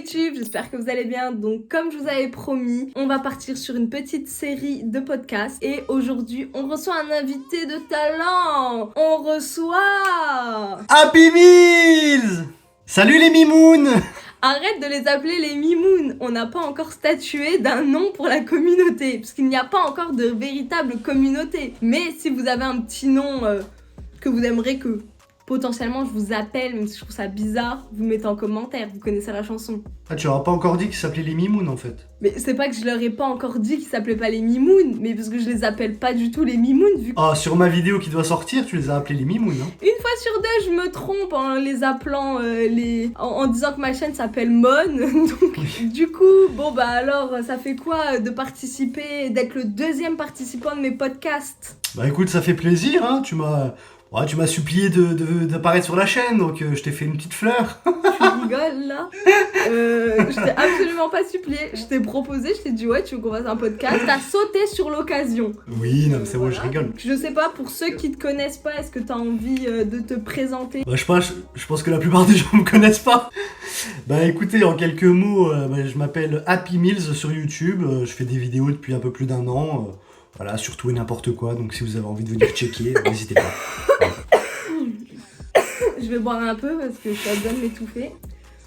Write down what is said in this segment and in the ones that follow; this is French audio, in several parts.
YouTube, j'espère que vous allez bien. Donc comme je vous avais promis, on va partir sur une petite série de podcasts. Et aujourd'hui, on reçoit un invité de talent. On reçoit... Happy Meals. Salut les mimounes. Arrête de les appeler les mimounes. On n'a pas encore statué d'un nom pour la communauté, parce qu'il n'y a pas encore de véritable communauté. Mais si vous avez un petit nom que vous aimeriez que potentiellement je vous appelle, même si je trouve ça bizarre, vous mettez en commentaire, vous connaissez la chanson. Ah, tu leur as pas encore dit qu'ils s'appelaient les mimounes en fait. Mais c'est pas que je leur ai pas encore dit qu'ils s'appelaient pas les mimounes, mais parce que je les appelle pas du tout les mimounes, vu que... Ah, sur ma vidéo qui doit sortir, tu les as appelés les mimounes, hein. Une fois sur deux, je me trompe en les appelant en disant que ma chaîne s'appelle Mon. Donc, du coup, bon bah alors, ça fait quoi de participer, d'être le deuxième participant de mes podcasts? Bah écoute, ça fait plaisir, hein. Tu m'as supplié d'apparaître sur la chaîne, donc je t'ai fait une petite fleur. Tu rigoles là? Je t'ai absolument pas supplié. Je t'ai proposé, je t'ai dit ouais, tu veux qu'on fasse un podcast? T'as sauté sur l'occasion. Oui, non, mais c'est bon, je rigole. Je sais pas, pour ceux qui te connaissent pas, est-ce que t'as envie de te présenter? Bah, je pense que la plupart des gens me connaissent pas. Bah écoutez, en quelques mots, je m'appelle Happy Meals sur YouTube. Je fais des vidéos depuis un peu plus d'1 an. Voilà, sur tout et n'importe quoi. Donc si vous avez envie de venir checker, n'hésitez pas. Je vais boire un peu parce que ça donne m'étouffer.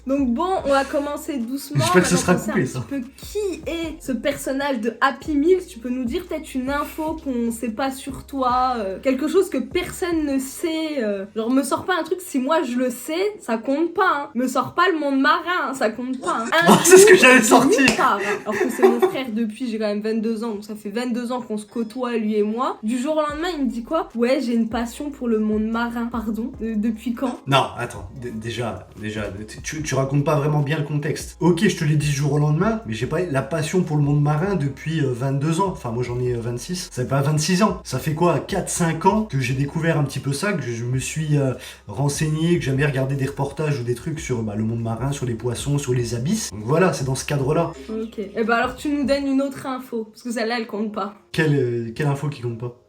Donc bon, on va commencer doucement. J'espère que ce sera coupé, ça. Un petit peu qui est ce personnage de Happy Meals. Tu peux nous dire peut-être une info qu'on sait pas sur toi, quelque chose que personne ne sait. Genre me sors pas un truc, si moi je le sais, ça compte pas. Hein. Me sors pas le monde marin, ça compte pas. Hein. Oh, c'est ce que j'allais sortir. Tard, hein. Alors que c'est mon frère depuis, j'ai quand même 22 ans, donc ça fait 22 ans qu'on se côtoie lui et moi. Du jour au lendemain, il me dit quoi? Ouais, j'ai une passion pour le monde marin. Pardon, depuis quand? Non, attends, déjà, tu racontes pas vraiment bien le contexte. Ok, je te l'ai dit du jour au lendemain, mais j'ai pas la passion pour le monde marin depuis 22 ans. Enfin, moi j'en ai 26. Ça fait pas 26 ans. Ça fait quoi, 4-5 ans que j'ai découvert un petit peu ça, que je me suis renseigné, que j'aime bien regarder des reportages ou des trucs sur le monde marin, sur les poissons, sur les abysses. Donc voilà, c'est dans ce cadre-là. Ok. Et bah alors tu nous donnes une autre info, parce que celle-là elle compte pas. Quelle info qui compte pas?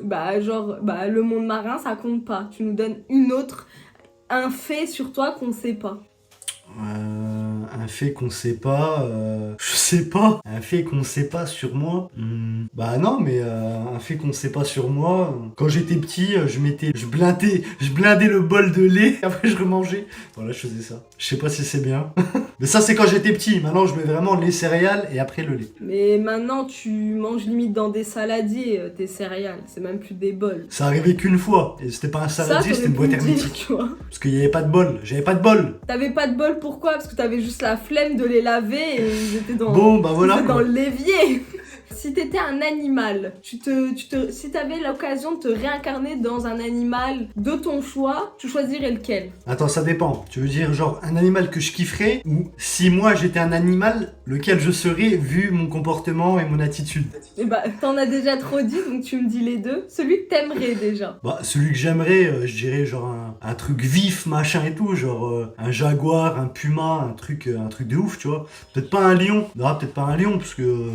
Bah genre, le monde marin ça compte pas. Tu nous donnes une autre, un fait sur toi qu'on sait pas. Un fait qu'on sait pas, je sais pas. Un fait qu'on sait pas sur moi. Bah non, mais un fait qu'on sait pas sur moi. Quand j'étais petit, je blindais le bol de lait. Après je remangeais. Voilà, je faisais ça. Je sais pas si c'est bien. Mais ça c'est quand j'étais petit. Maintenant je mets vraiment les céréales et après le lait. Mais maintenant tu manges limite dans des saladiers tes céréales. C'est même plus des bols. Ça arrivait qu'une fois. Et c'était pas un saladier, c'était une boîte hermétique. Tu vois. Parce qu'il y avait pas de bol. J'avais pas de bol. T'avais pas de bol, pourquoi? Parce que t'avais juste la flemme de les laver et ils étaient dans, bon, bah voilà, dans le l'évier. Si t'étais un animal, si t'avais l'occasion de te réincarner dans un animal de ton choix, tu choisirais lequel? Attends, ça dépend. Tu veux dire genre un animal que je kifferais ou si moi j'étais un animal, lequel je serais vu mon comportement et mon attitude? Et bah t'en as déjà trop dit, donc tu me dis les deux. Celui que t'aimerais déjà. Bah celui que j'aimerais, je dirais genre un truc vif, machin et tout, genre un jaguar, un puma, un truc de ouf, tu vois. Peut-être pas un lion. Non, peut-être pas un lion parce que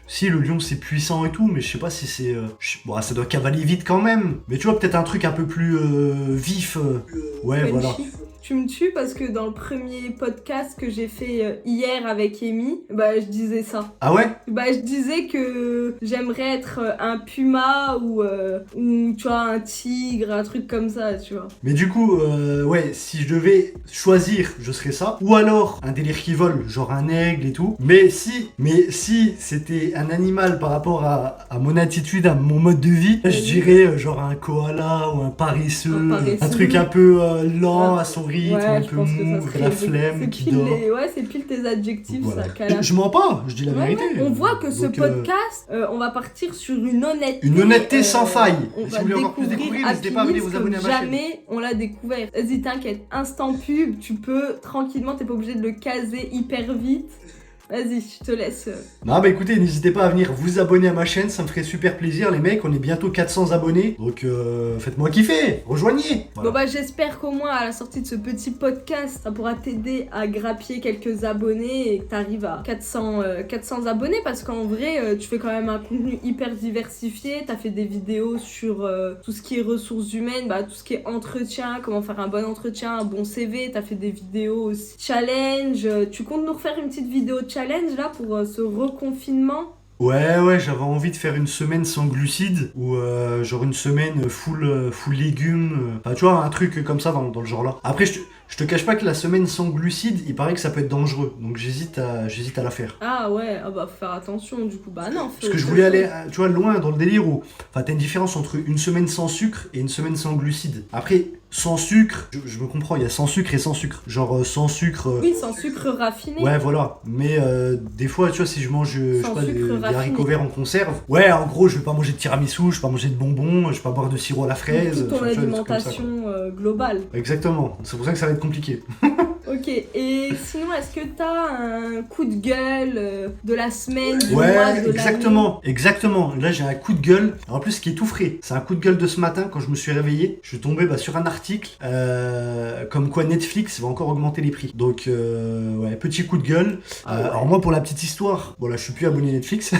si le lion c'est puissant et tout, mais je sais pas si c'est ça doit cavaler vite quand même. Mais tu vois peut-être un truc un peu plus vif. Ouais, punchy. voilà. Tu me tues parce que dans le premier podcast que j'ai fait hier avec Amy, je disais ça. Ah ouais? Je disais que j'aimerais être un puma ou tu vois un tigre, un truc comme ça, tu vois. Mais du coup, ouais, si je devais choisir, je serais ça. Ou alors un délire qui vole, genre un aigle et tout. Mais si c'était un animal par rapport à mon attitude, à mon mode de vie, je dirais genre un koala ou un paresseux. Un truc un peu lent à son rythme, un peu mou, la flemme qui dort. C'est pile tes adjectifs, voilà. ça. Je mens pas, je dis la vérité. Ouais. On voit que ce podcast, on va partir sur une honnêteté. Une honnêteté sans faille. On si va vous voulez encore plus découvrir, n'hésitez pas à venir vous abonner à ma chaîne. Jamais on l'a découvert. Vas-y, t'inquiète. Instant pub, tu peux tranquillement, t'es pas obligé de le caser hyper vite. Vas-y, je te laisse. Non, bah écoutez, n'hésitez pas à venir vous abonner à ma chaîne, ça me ferait super plaisir, les mecs. On est bientôt 400 abonnés, donc faites-moi kiffer, rejoignez. Voilà. Bon bah j'espère qu'au moins à la sortie de ce petit podcast, ça pourra t'aider à grappiller quelques abonnés et que t'arrives à 400 abonnés, parce qu'en vrai, tu fais quand même un contenu hyper diversifié. T'as fait des vidéos sur tout ce qui est ressources humaines, bah, tout ce qui est entretien, comment faire un bon entretien, un bon CV. T'as fait des vidéos aussi challenge. Tu comptes nous refaire une petite vidéo challenge là pour ce reconfinement? Ouais, j'avais envie de faire une semaine sans glucides, ou genre une semaine full légumes, enfin tu vois, un truc comme ça dans le genre là. Après, je te cache pas que la semaine sans glucides, il paraît que ça peut être dangereux, donc j'hésite à la faire. Ah ouais, ah bah faut faire attention du coup, bah non. Parce que je voulais aller, tu vois, loin dans le délire où, enfin t'as une différence entre une semaine sans sucre et une semaine sans glucides. Après, sans sucre, je me comprends, il y a sans sucre et sans sucre. Genre sans sucre... Oui, sans sucre raffiné. Ouais, voilà. Mais des fois, tu vois, si je mange je sais pas, des haricots verts en conserve, ouais, en gros, je vais pas manger de tiramisu, je vais pas manger de bonbons, je vais pas boire de sirop à la fraise. Toute ton enfin, tu vois, alimentation globale. Exactement, c'est pour ça que ça va être compliqué. Ok, et sinon, est-ce que t'as un coup de gueule de la semaine, du Ouais, mois, de exactement. Là, j'ai un coup de gueule. En plus, qui est tout frais. C'est un coup de gueule de ce matin quand je me suis réveillé. Je suis tombé sur un article comme quoi Netflix va encore augmenter les prix. Donc, ouais, petit coup de gueule. Ah ouais. Alors moi, pour la petite histoire, voilà, je suis plus abonné Netflix.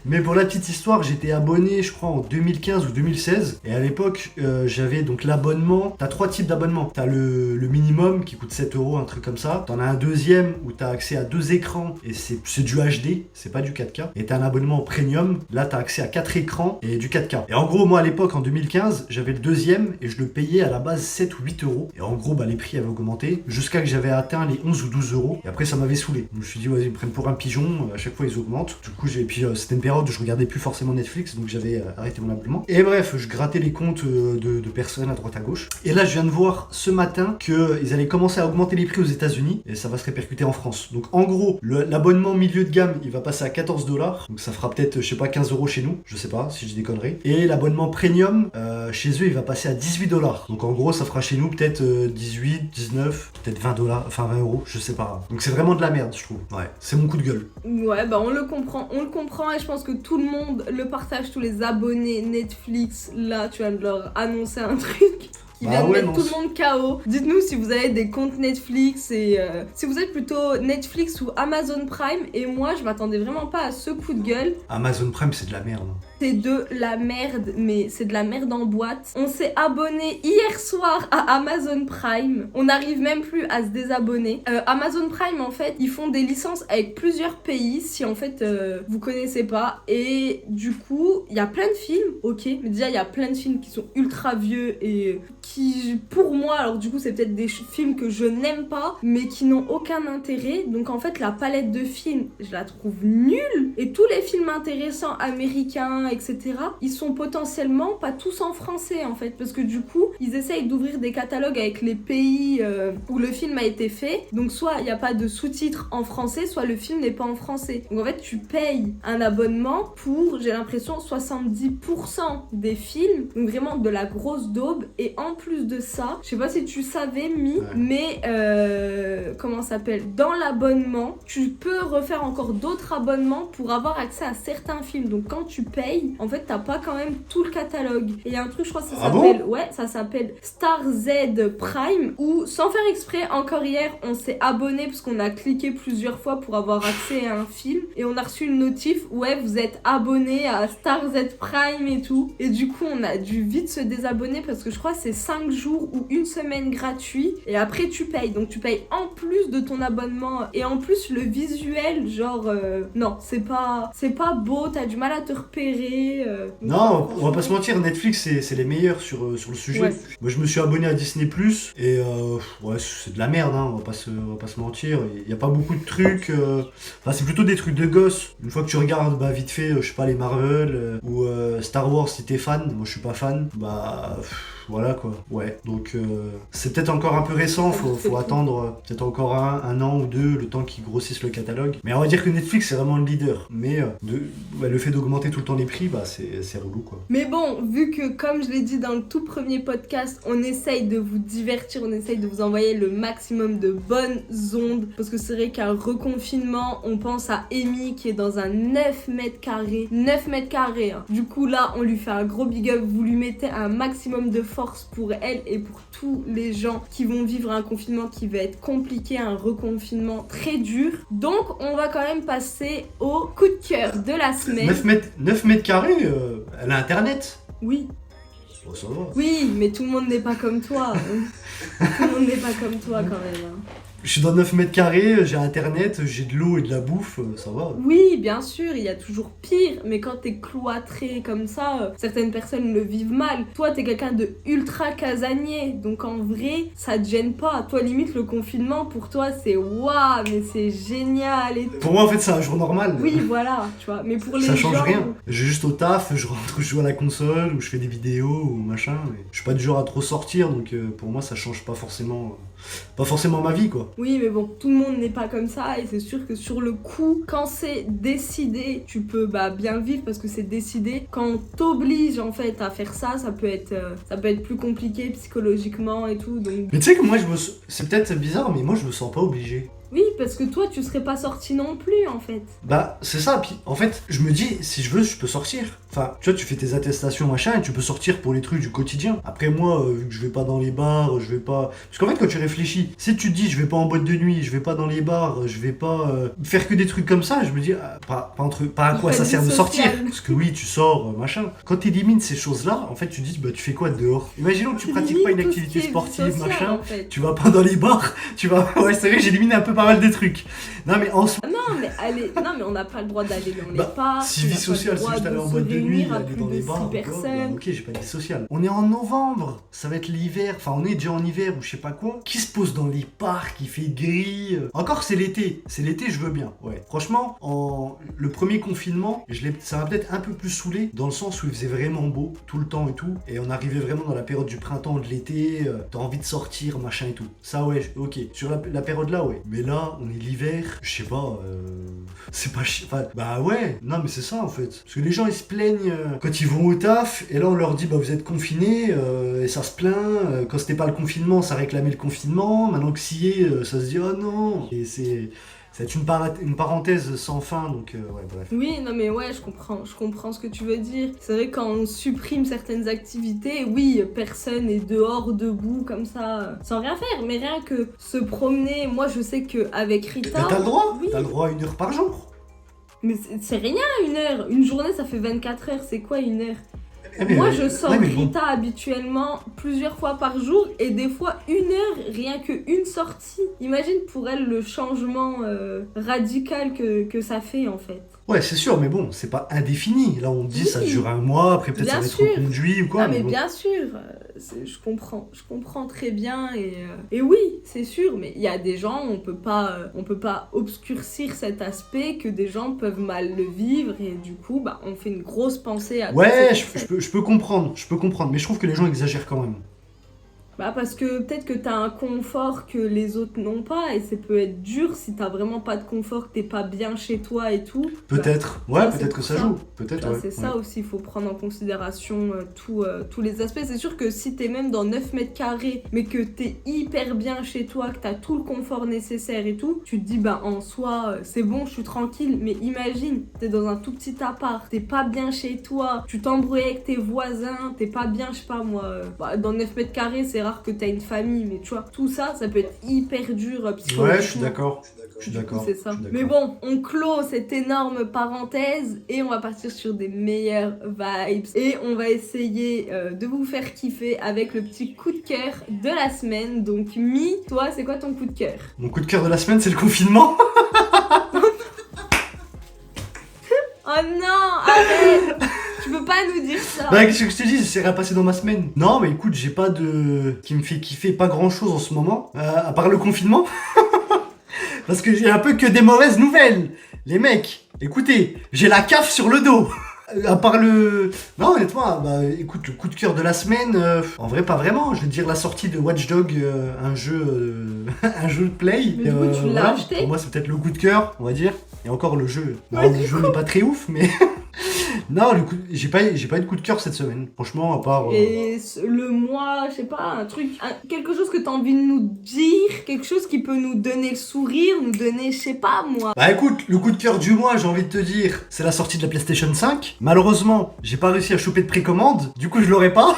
Mais pour la petite histoire, j'étais abonné, je crois, en 2015 ou 2016. Et à l'époque, j'avais donc l'abonnement. T'as 3 types d'abonnements. T'as le minimum qui coûte 7 euros, un truc comme ça. T'en as un deuxième où t'as accès à 2 écrans et c'est du HD, c'est pas du 4K. Et t'as un abonnement premium. Là, t'as accès à 4 écrans et du 4K. Et en gros, moi à l'époque, en 2015, j'avais le deuxième et je le payais à la base 7 ou 8 euros. Et en gros, les prix avaient augmenté jusqu'à que j'avais atteint les 11 ou 12 euros. Et après, ça m'avait saoulé. Je me suis dit, vas-y, ils me prennent pour un pigeon. À chaque fois, ils augmentent. Du coup, puis c'était une période où je regardais plus forcément Netflix, donc j'avais arrêté mon abonnement. Et bref, je grattais les comptes de personnes à droite à gauche. Et là, je viens de voir ce matin qu'ils allaient commencer à augmenter les prix aux États-Unis et ça va se répercuter en France. Donc en gros, l'abonnement milieu de gamme, il va passer à 14 $. Donc ça fera peut-être, je sais pas, 15 euros chez nous. Je sais pas si je dis des conneries. Et l'abonnement premium, chez eux, il va passer à 18 $. Donc en gros, ça fera chez nous peut-être 18, 19, peut-être 20 $, enfin 20 euros, je sais pas. Donc c'est vraiment de la merde, je trouve. Ouais, c'est mon coup de gueule. Ouais, bah on le comprend et je pense que tout le monde le partage, tous les abonnés Netflix. Là, tu viens de leur annoncer un truc qui vient de mettre tout le monde KO. Dites-nous si vous avez des comptes Netflix et si vous êtes plutôt Netflix ou Amazon Prime. Et moi, je m'attendais vraiment pas à ce coup de gueule. Amazon Prime, c'est de la merde. C'est de la merde, mais c'est de la merde en boîte. On s'est abonné hier soir à Amazon Prime. On n'arrive même plus à se désabonner. Amazon Prime, en fait, ils font des licences avec plusieurs pays, si en fait vous connaissez pas. Et du coup, il y a plein de films, ok. Mais déjà, il y a plein de films qui sont ultra vieux et qui, pour moi, alors du coup, c'est peut-être des films que je n'aime pas, mais qui n'ont aucun intérêt. Donc en fait, la palette de films, je la trouve nulle. Et tous les films intéressants américains, etc., ils sont potentiellement pas tous en français en fait, parce que du coup ils essayent d'ouvrir des catalogues avec les pays où le film a été fait, donc soit il n'y a pas de sous-titres en français, soit le film n'est pas en français. Donc en fait tu payes un abonnement pour, j'ai l'impression, 70% des films, donc vraiment de la grosse daube. Et en plus de ça, je sais pas si tu savais mais comment ça s'appelle, dans l'abonnement tu peux refaire encore d'autres abonnements pour avoir accès à certains films. Donc quand tu payes, en fait t'as pas quand même tout le catalogue. Et il y a un truc, je crois que ça s'appelle ça s'appelle Star Z Prime, où sans faire exprès, encore hier on s'est abonné parce qu'on a cliqué plusieurs fois pour avoir accès à un film et on a reçu une notif, vous êtes abonné à Star Z Prime et tout. Et du coup on a dû vite se désabonner parce que je crois que c'est 5 jours ou une semaine gratuit et après tu payes. Donc tu payes en plus de ton abonnement et en plus le visuel, genre non, c'est pas beau, t'as du mal à te repérer. Non, on va pas se mentir, Netflix c'est les meilleurs sur le sujet. Ouais. Moi je me suis abonné à Disney Plus et ouais, c'est de la merde, on va pas se mentir. Il y a pas beaucoup de trucs. Enfin, c'est plutôt des trucs de gosses. Une fois que tu regardes vite fait, je sais pas, les Marvel ou Star Wars si t'es fan. Moi je suis pas fan. voilà quoi. Ouais, donc c'est peut-être encore un peu récent, faut attendre peut-être encore un an ou deux, le temps qu'ils grossissent le catalogue. Mais on va dire que Netflix c'est vraiment le leader. Mais le fait d'augmenter tout le temps les prix, bah c'est relou quoi. Mais bon, vu que comme je l'ai dit dans le tout premier podcast, on essaye de vous divertir, on essaye de vous envoyer le maximum de bonnes ondes. Parce que c'est vrai qu'un reconfinement, on pense à Amy qui est dans un 9 mètres carrés. 9 mètres carrés. Hein. Du coup là, on lui fait un gros big up. Vous lui mettez un maximum de force pour elle et pour tous les gens qui vont vivre un confinement qui va être compliqué, un reconfinement très dur. Donc on va quand même passer au coup de cœur de la semaine. 9 mètres carrés, elle a internet. Oui. Oh, ça va. Oui, mais tout le monde n'est pas comme toi. Tout le monde n'est pas comme toi quand même. Hein. Je suis dans 9 mètres carrés, j'ai internet, j'ai de l'eau et de la bouffe, ça va. Oui, bien sûr, il y a toujours pire, mais quand t'es cloîtré comme ça, certaines personnes le vivent mal. Toi, t'es quelqu'un de ultra casanier, donc en vrai, ça te gêne pas. Toi, limite, le confinement, pour toi, c'est waouh, mais c'est génial et tout. Pour moi, en fait, c'est un jour normal. Oui, voilà, tu vois, mais pour les gens... Ça change rien. Je vais juste au taf, je rentre, je joue à la console, ou je fais des vidéos, ou machin. Je suis pas du genre à trop sortir, donc pour moi, ça change pas forcément ma vie, quoi. Oui, mais bon, tout le monde n'est pas comme ça et c'est sûr que sur le coup, quand c'est décidé, tu peux bien le vivre parce que c'est décidé. Quand on t'oblige en fait à faire ça, ça peut être plus compliqué psychologiquement et tout. Donc... Mais tu sais que moi, c'est peut-être bizarre, mais moi, je me sens pas obligé. Oui, parce que toi, tu serais pas sorti non plus, en fait. Bah, c'est ça. Puis, en fait, je me dis, si je veux, je peux sortir. Enfin, tu vois, tu fais tes attestations, machin, et tu peux sortir pour les trucs du quotidien. Après, moi, vu que je vais pas dans les bars, je vais pas... Parce qu'en fait, quand tu réfléchis, si tu te dis, je vais pas en boîte de nuit, je vais pas dans les bars, je vais pas faire que des trucs comme ça, je me dis, pas à quoi ça sert de sortir. Parce que oui, tu sors, machin. Quand t'élimines ces choses-là, en fait, tu dis, bah, tu fais quoi dehors? Imaginons que tu pratiques pas une activité sportive, machin, en fait. Tu vas pas dans les bars, tu vas... Ouais, c'est vrai, j'élimine un peu pas mal de trucs. Non, mais en soi... Non, mais on n'a pas le droit d'aller dans les bars. Si vie sociale, c'est juste aller en boîte de nuit, aller dans les bars, ok, j'ai pas de vie sociale. On est en novembre, ça va être l'hiver, enfin on est déjà en hiver ou je sais pas quoi. Qui se pose dans les parcs, il fait gris. Encore c'est l'été, je veux bien, ouais. Franchement, le premier confinement, ça m'a peut-être un peu plus saoulé dans le sens où il faisait vraiment beau tout le temps et tout. Et on arrivait vraiment dans la période du printemps, de l'été, t'as envie de sortir, machin et tout. Ça ouais, ok, sur la période là, ouais. Mais là, on est l'hiver, je sais pas, c'est pas enfin, bah ouais, non mais c'est ça en fait. Parce que les gens ils se plaignent quand ils vont au taf, et là on leur dit bah vous êtes confinés, et ça se plaint. Quand c'était pas le confinement, ça réclamait le confinement. Maintenant que s'y est, ça se dit oh non. Et c'est une parenthèse sans fin, donc ouais, bref. Oui, non mais ouais, je comprends ce que tu veux dire. C'est vrai quand on supprime certaines activités, oui, personne est dehors, debout, comme ça, sans rien faire. Mais rien que se promener, moi je sais qu'avec Rita... T'as le droit, oui. T'as le droit à 1 heure par jour. Mais c'est rien 1 heure. Une journée ça fait 24 heures, c'est quoi 1 heure? Mais moi je sors Rita habituellement plusieurs fois par jour et des fois 1 heure, rien qu'une sortie. Imagine pour elle le changement radical que ça fait en fait. Ouais, c'est sûr, mais bon, c'est pas indéfini. Là, on dit ça dure 1 mois, après peut-être ça va être reconduit ou quoi. Ah, mais bien sûr, je comprends très bien et oui, c'est sûr, mais il y a des gens, on peut pas obscurcir cet aspect que des gens peuvent mal le vivre et du coup, on fait une grosse pensée à... Ouais, je peux comprendre, mais je trouve que les gens exagèrent quand même. Parce que peut-être que t'as un confort que les autres n'ont pas et ça peut être dur si t'as vraiment pas de confort, que t'es pas bien chez toi et tout. Peut-être, peut-être que ça joue. Peut-être, c'est ça aussi, il faut prendre en considération tous les aspects. C'est sûr que si t'es même dans 9 mètres carrés, mais que t'es hyper bien chez toi, que t'as tout le confort nécessaire et tout, tu te dis, en soi, c'est bon, je suis tranquille. Mais imagine, t'es dans un tout petit appart, t'es pas bien chez toi, tu t'embrouilles avec tes voisins, t'es pas bien, je sais pas moi, dans 9 mètres carrés, c'est rare que t'as une famille, mais tu vois, tout ça, ça peut être hyper dur psychologiquement. Ouais, je suis d'accord. C'est ça. Mais bon, on clôt cette énorme parenthèse et on va partir sur des meilleures vibes. Et on va essayer de vous faire kiffer avec le petit coup de cœur de la semaine. Donc, Mi, toi, c'est quoi ton coup de cœur? Mon coup de cœur de la semaine, c'est le confinement. Oh non, arrête. Tu peux pas nous dire ça. Qu'est-ce que je te dis, j'essaierai à passer dans ma semaine. Non, mais écoute, j'ai pas qui me fait kiffer pas grand chose en ce moment, à part le confinement. Parce que j'ai un peu que des mauvaises nouvelles. Les mecs, écoutez, j'ai la CAF sur le dos. À part le... Non, honnêtement, bah écoute, le coup de cœur de la semaine, en vrai pas vraiment. Je veux dire la sortie de Watch Dogs, un jeu un jeu de play. Mais du coup, tu l'as acheté ? Pour moi, c'est peut-être le coup de cœur, on va dire. Et encore le jeu. Non, Ouais, le jeu n'est pas très ouf, mais... Non, j'ai pas eu de coup de cœur cette semaine. Franchement, à part... Et le mois, je sais pas, un truc, quelque chose que t'as envie de nous dire, quelque chose qui peut nous donner le sourire, nous donner, je sais pas moi. Bah écoute, le coup de cœur du mois, j'ai envie de te dire, c'est la sortie de la PlayStation 5. Malheureusement, j'ai pas réussi à choper de précommande, du coup je l'aurai pas.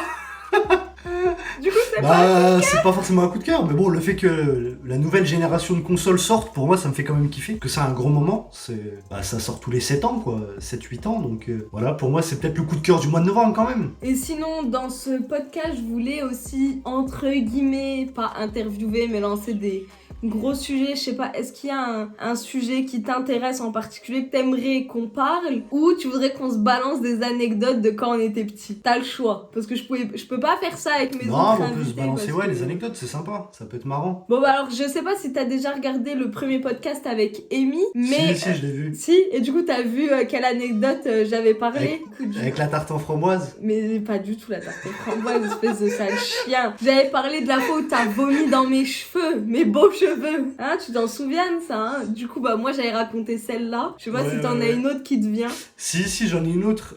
Du coup, c'est pas... C'est pas forcément un coup de cœur, mais bon, le fait que la nouvelle génération de consoles sorte, pour moi, ça me fait quand même kiffer. Que c'est un gros moment, ça sort tous les 7 ans, quoi, 7-8 ans, donc voilà, pour moi, c'est peut-être le coup de cœur du mois de novembre, quand même. Et sinon, dans ce podcast, je voulais aussi, entre guillemets, pas interviewer, mais lancer des gros sujets. Je sais pas, est-ce qu'il y a un sujet qui t'intéresse en particulier, que t'aimerais qu'on parle, ou tu voudrais qu'on se balance des anecdotes de quand on était petit? T'as le choix, parce que je peux pas faire ça avec mes autres Non, invités. on peut se balancer, parce ouais, que- les anecdotes, c'est sympa, ça peut être marrant. Bon bah alors, je sais pas si t'as déjà regardé le premier podcast avec Amy, mais... Si, je l'ai vu. Si, et du coup, t'as vu quelle anecdote j'avais parlé? Avec la tarte en framboise. Mais pas du tout la tarte aux framboises, espèce de sale chien. J'avais parlé de la fois où t'as vomi dans mes cheveux, mes beaux cheveux. Hein, tu t'en souviens de ça, hein? Du coup, bah moi j'avais raconté celle-là. Je sais pas Ouais, si t'en ouais. as une autre qui te vient. Si, j'en ai une autre.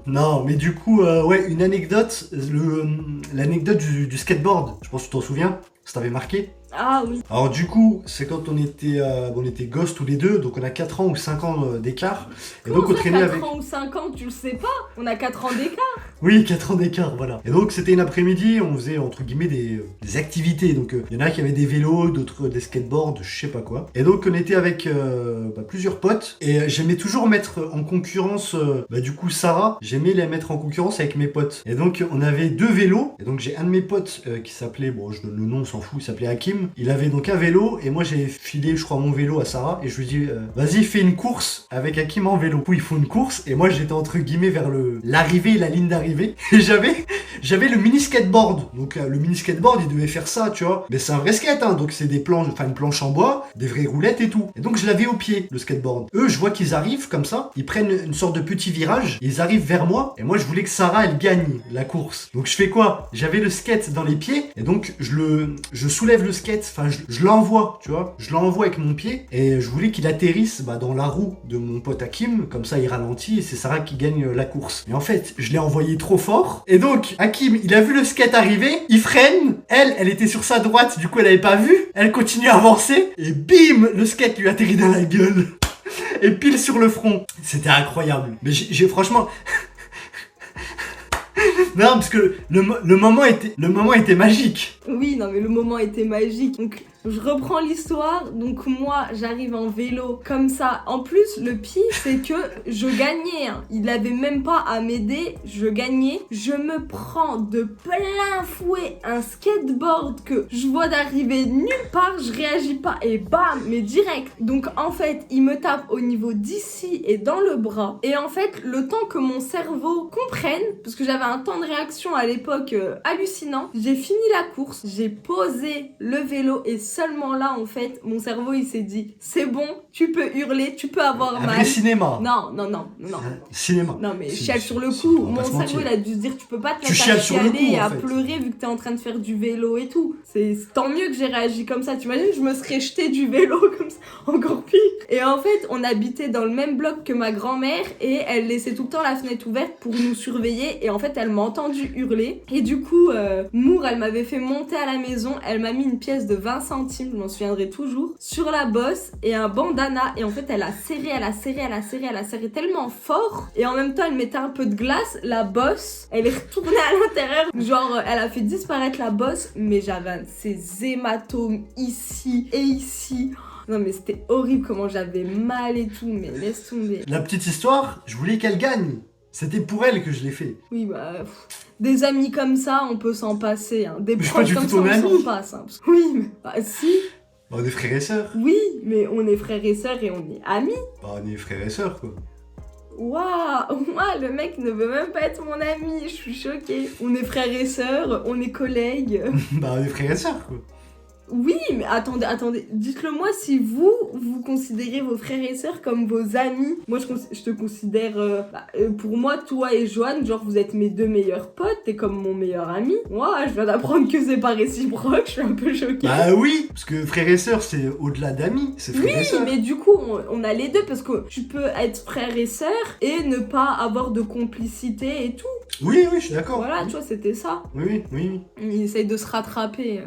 Non, mais du coup, ouais, une anecdote, l'anecdote du skateboard. Je pense que tu t'en souviens, ça t'avait marqué. Ah oui. Alors du coup, c'est quand on était gosses tous les deux, donc on a 4 ans ou 5 ans d'écart. Et donc on Comment ça, traînait 4 avec... ans ou 5 ans, tu le sais pas? On a 4 ans d'écart. Oui, 4 ans d'écart, voilà. Et donc c'était une après-midi, on faisait entre guillemets des activités. Donc il y en a qui avaient des vélos, d'autres des skateboards, je sais pas quoi. Et donc on était avec plusieurs potes. Et j'aimais toujours mettre en concurrence, du coup Sarah, j'aimais les mettre en concurrence avec mes potes. Et donc on avait 2 vélos. Et donc j'ai un de mes potes qui s'appelait, bon je donne le nom, on s'en fout, il s'appelait Hakim. Il avait donc un vélo et moi j'ai filé je crois mon vélo à Sarah et je lui dis vas-y fais une course avec Hakim en vélo. Du coup ils font une course et moi j'étais entre guillemets vers l'arrivée, la ligne d'arrivée et j'avais le mini skateboard. Donc le mini skateboard il devait faire ça tu vois. Mais c'est un vrai skate hein, donc c'est des planches, enfin une planche en bois, des vraies roulettes et tout. Et donc je l'avais au pied le skateboard. Eux je vois qu'ils arrivent comme ça, ils prennent une sorte de petit virage, ils arrivent vers moi et moi je voulais que Sarah elle gagne la course. Donc je fais quoi? J'avais le skate dans les pieds et donc je soulève le skate, enfin je l'envoie, tu vois, je l'envoie avec mon pied et je voulais qu'il atterrisse dans la roue de mon pote Hakim, comme ça il ralentit et c'est Sarah qui gagne la course. Et en fait, je l'ai envoyé trop fort et donc Hakim, il a vu le skate arriver, il freine, elle était sur sa droite, du coup elle avait pas vu, elle continue à avancer et bim, le skate lui atterrit dans la gueule et pile sur le front. C'était incroyable. Mais j'ai franchement non, parce que le moment était magique. Oui, non mais le moment était magique. Donc je reprends l'histoire. Donc moi j'arrive en vélo comme ça. En plus le pire c'est que je gagnais. Hein. Il avait même pas à m'aider. Je gagnais. Je me prends de plein fouet un skateboard que je vois d'arriver nulle part. Je réagis pas et bam, mais direct. Donc en fait il me tape au niveau d'ici et dans le bras. Et en fait le temps que mon cerveau comprenne, parce que j'avais un temps de réaction à l'époque hallucinant, j'ai fini la course, j'ai posé le vélo et seulement là en fait mon cerveau il s'est dit c'est bon, tu peux hurler, tu peux avoir Un mal. vrai cinéma. Non. Cinéma. Non mais C'est- chiale sur le c'est- coup, on va mon pas se cerveau mentir. il a dû se dire tu peux pas te Tu mettre à chiales sur le chialer coup, et en à fait. pleurer vu que t'es en train de faire du vélo et tout. C'est tant mieux que j'ai réagi comme ça, t'imagines je me serais jetée du vélo comme ça, encore pire. Et en fait on habitait dans le même bloc que ma grand-mère et elle laissait tout le temps la fenêtre ouverte pour nous surveiller et en fait elle m'a entendu hurler et du coup Moore elle m'avait fait monter à la maison, elle m'a mis une pièce de 20 centimes, je m'en souviendrai toujours, sur la bosse et un bandana et en fait elle a serré tellement fort et en même temps elle mettait un peu de glace, la bosse elle est retournée à l'intérieur, genre elle a fait disparaître la bosse mais j'avais ces hématomes ici et ici. Non mais c'était horrible comment j'avais mal et tout, mais laisse tomber. La petite histoire, je voulais qu'elle gagne. C'était pour elle que je l'ai fait. Oui bah... Des amis comme ça, on peut s'en passer. Hein. Des Mais je suis proches pas du comme tout ça, ton on ami. s'en passe. Hein. Oui, mais bah, si. Bah, on est frères et sœurs. Oui, mais on est frères et sœurs et on est amis. Bah, on est frères et sœurs, quoi. Waouh, moi, le mec ne veut même pas être mon ami. Je suis choquée. On est frères et sœurs, on est collègues. Bah, on est frères et sœurs, quoi. Oui, mais attendez, dites-le moi si vous considérez vos frères et sœurs comme vos amis. Moi, je te considère, pour moi, toi et Joanne, genre, vous êtes mes 2 meilleurs potes, t'es comme mon meilleur ami. Moi, je viens d'apprendre que c'est pas réciproque, je suis un peu choquée. Bah oui, parce que frères et sœurs, c'est au-delà d'amis, c'est frères et sœurs. Mais du coup, on a les deux, parce que tu peux être frère et sœur et ne pas avoir de complicité et tout. Oui, je suis d'accord. Voilà, tu vois, c'était ça. Oui. Il essaye de se rattraper.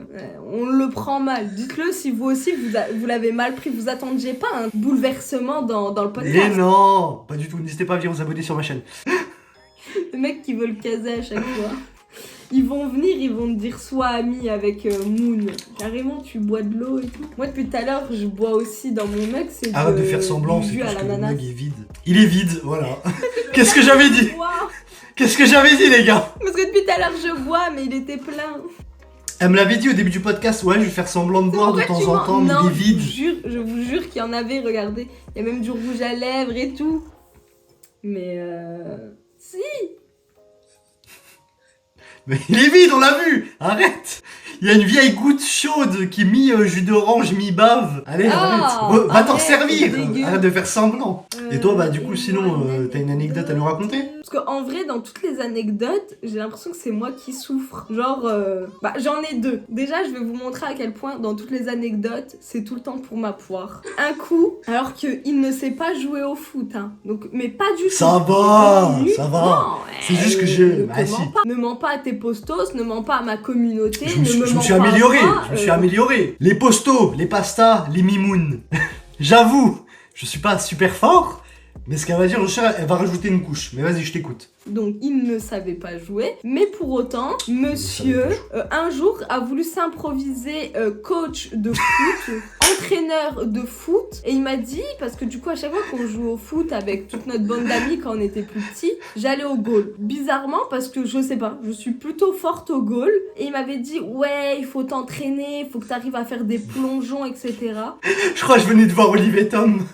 On le prend mal. Dites-le si vous aussi, vous l'avez mal pris. Vous attendiez pas un bouleversement dans le podcast. Mais non, pas du tout. N'hésitez pas à venir vous abonner sur ma chaîne. Le mec qui veut le caser à chaque fois. Ils vont venir, ils vont te dire sois ami avec Moon. Carrément, tu bois de l'eau et tout. Moi, depuis tout à l'heure, je bois aussi dans mon mug. C'est Arrête de faire semblant, du c'est jus à parce que le l'ananas. mug est vide. Il est vide, voilà. Qu'est-ce que j'avais dit Wow. Qu'est-ce que j'avais dit, les gars? Parce que depuis tout à l'heure, je bois, mais il était plein. Elle me l'avait dit au début du podcast, ouais, je vais faire semblant de boire de temps en temps, mais non, il est vide. Je vous jure qu'il y en avait, regardez. Il y a même du rouge à lèvres et tout. Mais si. Mais il est vide, on l'a vu. Arrête. Il y a une vieille goutte chaude qui mi-jus d'orange, mi-bave. Allez, arrête. Va t'en servir. dégueu. Arrête de faire semblant. Et toi, bah du coup, et sinon, moi, t'as une anecdote à nous raconter? Parce qu'en vrai, dans toutes les anecdotes, j'ai l'impression que c'est moi qui souffre. Genre, j'en ai 2. Déjà, je vais vous montrer à quel point, dans toutes les anecdotes, c'est tout le temps pour ma poire. Un coup, alors qu'il ne sait pas jouer au foot, hein. Donc, mais pas du tout. Ça va, Nul. ça va. Non, C'est juste que je... ne Bah si. mens pas. Ne mens pas à tes postos, ne mens pas à ma communauté, Je me mens suis pas à amélioré, moi, je me suis amélioré. Les postos, les pastas, les mimounes. J'avoue, je suis pas super fort, mais ce qu'elle va dire, elle va rajouter une couche. Mais vas-y, je t'écoute. Donc il ne savait pas jouer, mais pour autant, monsieur, un jour, a voulu s'improviser coach de foot, entraîneur de foot, et il m'a dit, parce que du coup à chaque fois qu'on joue au foot avec toute notre bande d'amis quand on était plus petits, j'allais au goal. Bizarrement, parce que je sais pas, je suis plutôt forte au goal, et il m'avait dit, ouais, il faut t'entraîner, il faut que t'arrives à faire des plongeons, etc. Je crois que je venais de voir Olivier Tom.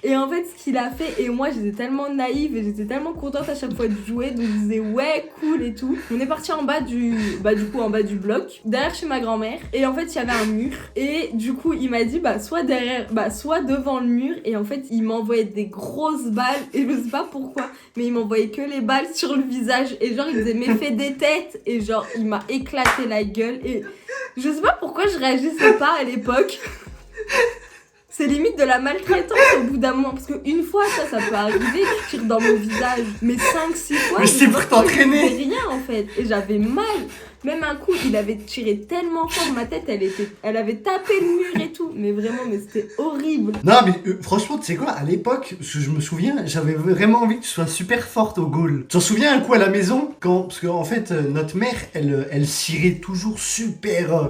Et en fait, ce qu'il a fait, et moi j'étais tellement naïve et j'étais tellement contente à chaque fois de jouer, donc je disais ouais, cool et tout. On est parti en bas en bas du bloc, derrière chez ma grand-mère, et en fait il y avait un mur, et du coup il m'a dit soit devant le mur, et en fait il m'envoyait des grosses balles, et je sais pas pourquoi, mais il m'envoyait que les balles sur le visage, et genre il faisait m'effet des têtes, et genre il m'a éclaté la gueule, et je sais pas pourquoi je réagissais pas à l'époque. C'est limite de la maltraitance au bout d'un moment. Parce qu'une fois, ça peut arriver, tu tires dans mon visage. Mais 5-6 fois, Mais c'est pour t'entraîner. Je rien en fait. Et j'avais mal. Même un coup, il avait tiré tellement fort, ma tête, elle avait tapé le mur et tout. Mais vraiment, c'était horrible. Non, mais franchement, tu sais quoi, à l'époque, je me souviens, j'avais vraiment envie que tu sois super forte au goal. Tu t'en souviens un coup à la maison, parce qu'en fait, notre mère, elle cirait toujours super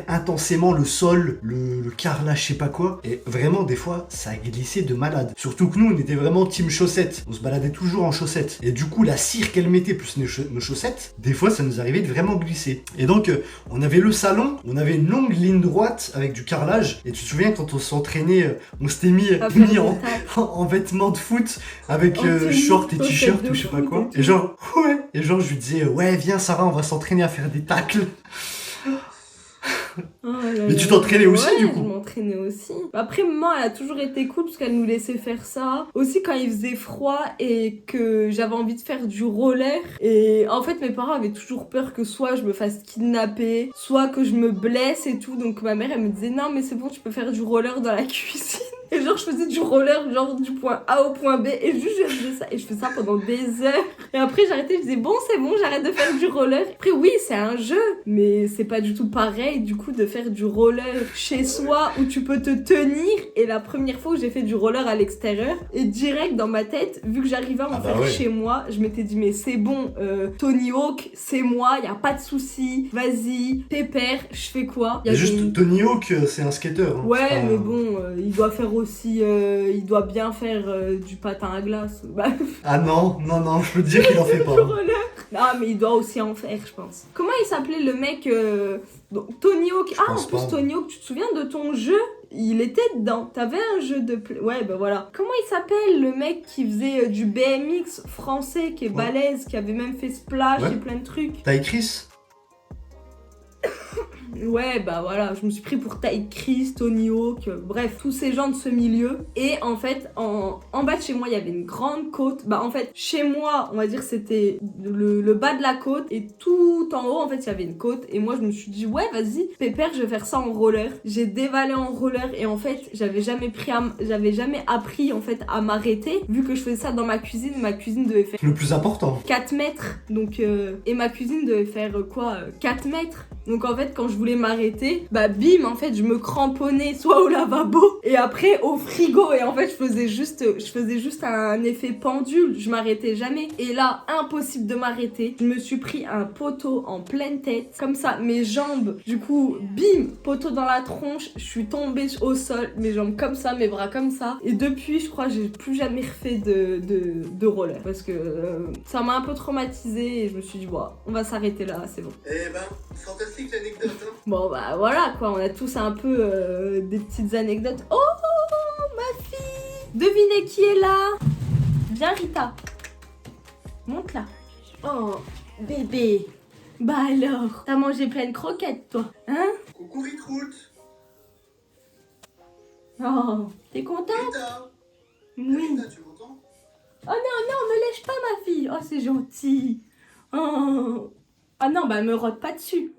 intensément le sol, le carrelage, je sais pas quoi. Et vraiment, des fois, ça glissait de malade. Surtout que nous, on était vraiment team chaussettes. On se baladait toujours en chaussettes. Et du coup, la cire qu'elle mettait plus nos chaussettes, des fois, ça nous arrivait de vraiment glisser. Et donc, on avait le salon, on avait une longue ligne droite avec du carrelage. Et tu te souviens, quand on s'entraînait, on s'était mis en vêtements de foot avec shorts et t-shirts ou je sais pas quoi. Et genre, je lui disais, ouais, viens Sarah, on va s'entraîner à faire des tacles. Oh mais tu t'entraînais aussi du coup? Je m'entraînais aussi. Après, maman, elle a toujours été cool parce qu'elle nous laissait faire ça. Aussi quand il faisait froid et que j'avais envie de faire du roller. Et en fait, mes parents avaient toujours peur que soit je me fasse kidnapper, soit que je me blesse et tout. Donc ma mère, elle me disait non, mais c'est bon, tu peux faire du roller dans la cuisine. Et genre, je faisais du roller, genre du point A au point B. Et juste, je faisais ça. Et je faisais ça pendant des heures. Et après, j'arrêtais, je disais bon, c'est bon, j'arrête de faire du roller. Après, oui, c'est un jeu. Mais c'est pas du tout pareil, du coup, de faire du roller chez soi où tu peux te tenir. Et la première fois où j'ai fait du roller à l'extérieur, et direct dans ma tête, vu que j'arrivais à en faire chez moi, je m'étais dit, mais c'est bon, Tony Hawk, c'est moi, y a pas de souci. Vas-y, pépère, je fais quoi? Tony Hawk, c'est un skater. Hein. Ouais, mais bon, il doit faire aussi, il doit bien faire du patin à glace. Ah non, je peux te dire qu'il en fait pas. Non, mais il doit aussi en faire, je pense. Comment il s'appelait le mec donc, Tony Hawk. Ah, en plus, Tony Hawk, tu te souviens de ton jeu? Il était dedans. T'avais un jeu de... Ouais, bah voilà. Comment il s'appelle, le mec qui faisait du BMX français, qui est balèze, qui avait même fait Splash et plein de trucs? Ty Chris? Ouais, bah voilà, je me suis pris pour Ty Chris, Tony Hawk, bref, tous ces gens de ce milieu. Et en fait, en bas de chez moi, il y avait une grande côte. Bah en fait, chez moi, on va dire c'était le bas de la côte. Et tout en haut, en fait, il y avait une côte. Et moi, je me suis dit, ouais, vas-y, pépère, je vais faire ça en roller. J'ai dévalé en roller. Et en fait, j'avais jamais appris en fait à m'arrêter. Vu que je faisais ça dans ma cuisine devait faire Le plus important. 4 mètres. Donc, et ma cuisine devait faire 4 mètres. Donc en fait, quand je voulais m'arrêter, bah bim, en fait, je me cramponnais soit au lavabo et après au frigo. Et en fait, je faisais juste un effet pendule. Je m'arrêtais jamais. Et là, impossible de m'arrêter. Je me suis pris un poteau en pleine tête. Comme ça, mes jambes, du coup, bim, poteau dans la tronche. Je suis tombée au sol. Mes jambes comme ça, mes bras comme ça. Et depuis, je crois, j'ai plus jamais refait de roller. Parce que ça m'a un peu traumatisée. Et je me suis dit, bon, on va s'arrêter là, c'est bon. Eh ben, fantastique l'anecdote, hein. Bon bah voilà quoi, on a tous un peu des petites anecdotes. Oh ma fille, devinez qui est là? Viens Rita, monte là. Oh bébé, bah alors, t'as mangé plein de croquettes toi, hein? Coucou Ritroult. Oh, t'es contente? Rita. Oui. Rita, tu m'entends? Oh non, me lèche pas ma fille. Oh c'est gentil. Oh. Ah non, bah me rote pas dessus.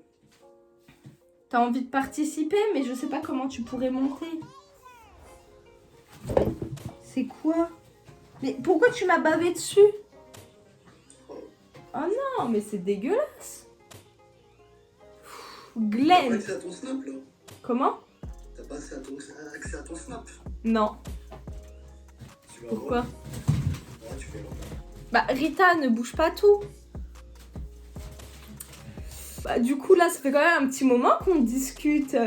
T'as envie de participer, mais je sais pas comment tu pourrais monter. C'est quoi? Mais pourquoi tu m'as bavé dessus? Oh non, mais c'est dégueulasse. T'as pas Glenn. accès à ton snap là? Comment? T'as pas accès à ton snap? Non. Tu vas Pourquoi? voir. Ouais, tu fais voir. Bah Rita, ne bouge pas tout. Bah du coup là, ça fait quand même un petit moment qu'on discute.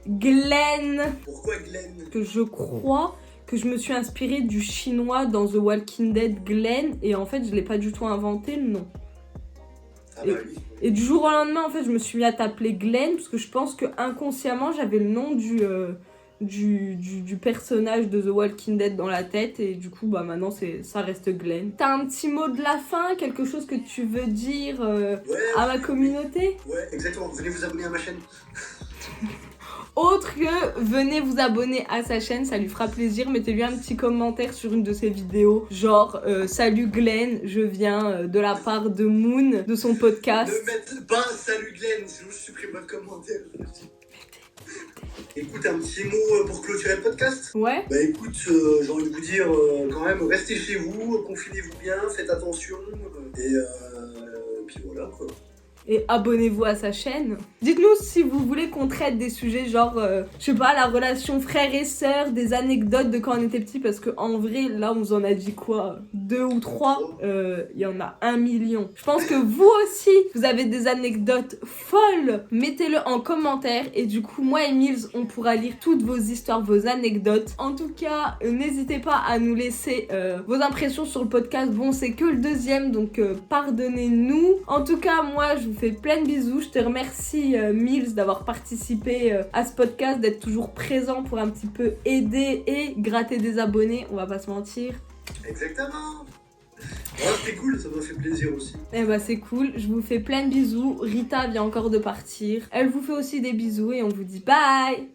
Glenn. Pourquoi Glenn? Que je crois que je me suis inspirée du chinois dans The Walking Dead, Glenn, et en fait je l'ai pas du tout inventé le nom. Ah bah oui. Et du jour au lendemain en fait je me suis mis à t'appeler Glenn parce que je pense que inconsciemment j'avais le nom du personnage de The Walking Dead dans la tête et du coup bah maintenant ça reste Glenn. T'as un petit mot de la fin, quelque chose que tu veux dire Ouais, à ma communauté? ouais, exactement. Venez vous abonner à ma chaîne. Autre que venez vous abonner à sa chaîne, ça lui fera plaisir. Mettez-lui un petit commentaire sur une de ses vidéos, genre salut Glenn, je viens de la part de Moon, de son podcast. Ne mettez pas salut Glenn, sinon je supprime votre commentaire. Écoute, un petit mot pour clôturer le podcast. Ouais. Bah écoute, j'ai envie de vous dire quand même, restez chez vous, confinez-vous bien, faites attention, et puis voilà quoi. Et abonnez-vous à sa chaîne. Dites-nous si vous voulez qu'on traite des sujets genre, je sais pas, la relation frère et sœur, des anecdotes de quand on était petit, parce que en vrai, là, on vous en a dit quoi? 2 ou 3? Il y en a 1 million. Je pense que vous aussi, vous avez des anecdotes folles. Mettez-le en commentaire et du coup, moi et Mills, on pourra lire toutes vos histoires, vos anecdotes. En tout cas, n'hésitez pas à nous laisser vos impressions sur le podcast. Bon, c'est que le 2e, donc pardonnez-nous. En tout cas, moi, je vous fais plein de bisous. Je te remercie, Mills, d'avoir participé à ce podcast, d'être toujours présent pour un petit peu aider et gratter des abonnés, on va pas se mentir. Exactement. Ouais, c'était cool, ça m'a fait plaisir aussi. Eh bah c'est cool, je vous fais plein de bisous. Rita vient encore de partir. Elle vous fait aussi des bisous et on vous dit bye.